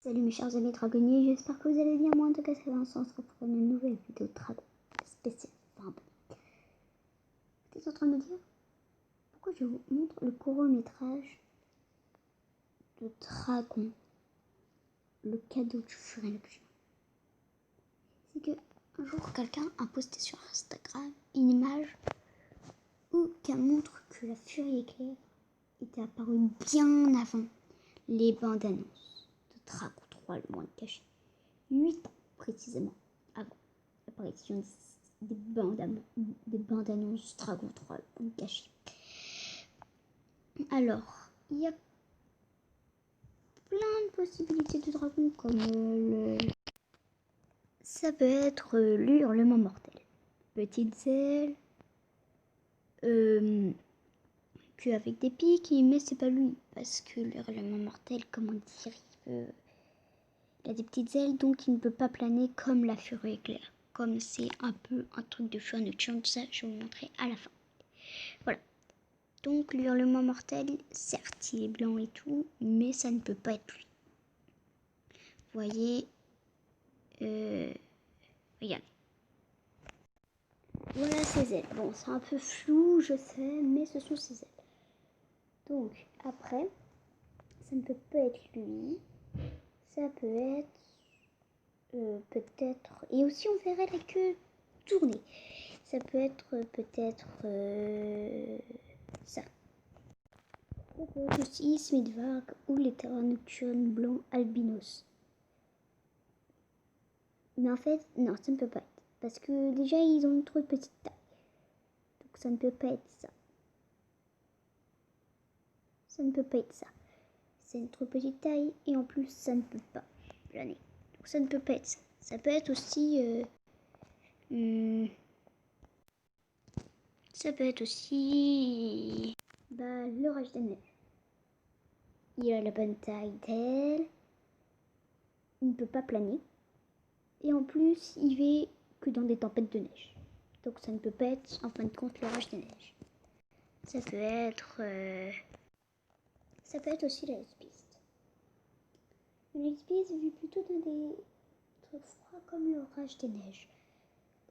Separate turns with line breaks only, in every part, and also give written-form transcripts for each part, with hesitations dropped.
Salut mes chers amis dragonniers, j'espère que vous allez bien. Moi en tout cas ça va un sens pour une nouvelle vidéo de dragon spéciale. Enfin bon. Vous êtes en train de me dire pourquoi je vous montre le court-métrage de Dragon, le cadeau du fur et nocturne. C'est que un jour quelqu'un a posté sur Instagram une image qui montre que la furie éclair était apparue bien avant les bandes annonces de Dragon 3, le monde caché. 8 ans précisément avant l'apparition des bandes annonces Dragon 3, le monde caché. Alors, il y a plein de possibilités de dragon comme ça peut être l'hurlement mortel, petites ailes, puis avec des pics, mais c'est pas lui parce que l'hurlement mortel, comment dire, il a des petites ailes donc il ne peut pas planer comme la furie éclair. Comme c'est un peu un truc de feu nocturne, tout ça je vais vous montrer à la fin. Voilà. Donc l'hurlement mortel, certes il est blanc et tout, mais ça ne peut pas être lui. Vous voyez, regardez. Voilà ses ailes. Bon, c'est un peu flou, je sais, mais ce sont ses ailes. Donc après, ça ne peut pas être lui. Ça peut être peut-être, et aussi on verrait la queue tourner. Ça peut être peut-être ça. Ça peut être aussi Smithvarg ou les terrains nocturnes blancs albinos. Mais en fait, non, ça ne peut pas être. Parce que déjà, ils ont une trop petite taille. Donc ça ne peut pas être ça. Ça ne peut pas être ça. C'est une trop petite taille et en plus, ça ne peut pas planer. Donc ça ne peut pas être ça. Ça peut être aussi... ça peut être aussi... l'orage des neiges. Il a la bonne taille d'aile. Il ne peut pas planer. Et en plus, il va que dans des tempêtes de neige. Donc ça ne peut pas être, en fin de compte, l'orage des neiges. Ça peut être aussi la Ice-Beast. La Ice-Beast vit plutôt dans des trucs froids comme l'orage des neiges.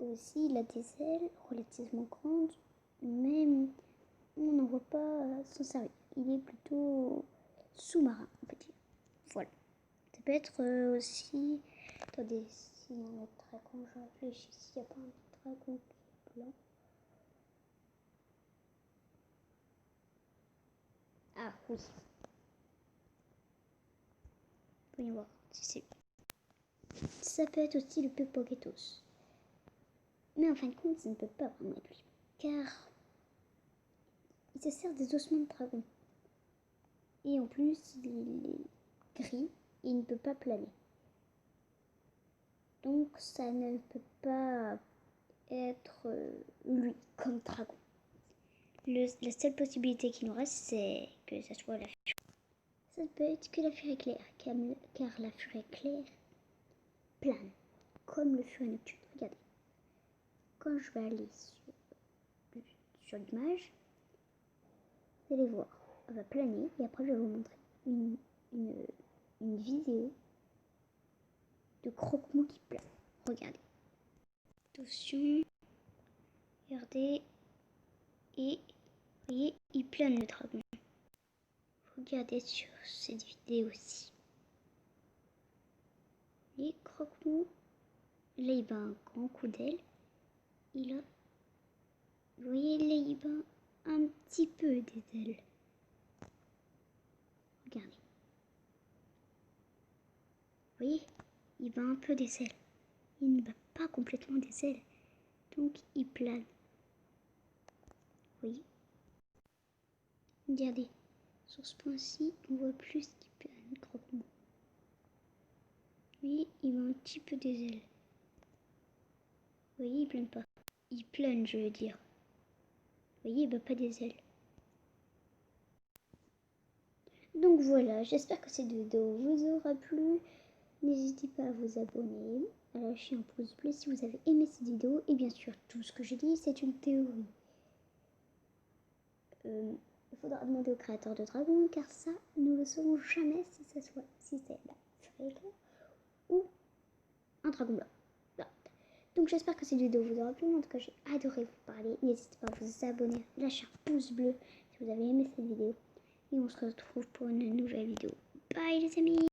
Aussi, il a des ailes relativement grandes, mais on n'en voit pas s'en servir. Il est plutôt sous-marin, on peut dire. Voilà. Ça peut être aussi... Attendez, si on a un dragon, je réfléchis s'il n'y a pas un dragon qui est blanc. Ah oui. Voyons voir si c'est... Ça peut être aussi le Pepoketos. Mais en fin de compte, ça ne peut pas vraiment être lui. Car il se sert des ossements de dragon. Et en plus, il est gris et il ne peut pas planer. Donc ça ne peut pas être lui comme dragon. La seule possibilité qui nous reste, c'est que ça soit la furie. Ça ne peut être que la furie éclair, car la furie éclair plane, comme le furie nocturne. Regardez. Quand je vais aller sur l'image, vous allez voir, elle va planer et après je vais vous montrer une vidéo de croque-mou qui plane. Regardez. Attention. Regardez. Et vous voyez, il plane le dragon. Regardez sur cette vidéo aussi. Et croque-mou. Là, il bat un grand coup d'aile. Et là, vous voyez, là, il bat un petit peu des ailes. Regardez. Vous voyez, il bat un peu des ailes. Il ne bat pas complètement des ailes. Donc, il plane. Vous voyez. Regardez. Sur ce point-ci, on voit plus qu'il plane, croque-mou. Vous voyez, il bat un petit peu des ailes. Vous voyez, il plane pas. Il plane, je veux dire. Vous voyez, il bat pas des ailes. Donc voilà, j'espère que cette vidéo vous aura plu. N'hésitez pas à vous abonner, à lâcher un pouce bleu si vous avez aimé cette vidéo. Et bien sûr, tout ce que je dis, c'est une théorie. Il faudra demander au créateur de Dragon, car ça, nous ne le saurons jamais si c'est là. dragon blanc. Voilà. Donc j'espère que cette vidéo vous aura plu. En tout cas, j'ai adoré vous parler. N'hésitez pas à vous abonner, lâcher un pouce bleu si vous avez aimé cette vidéo. Et on se retrouve pour une nouvelle vidéo. Bye les amis!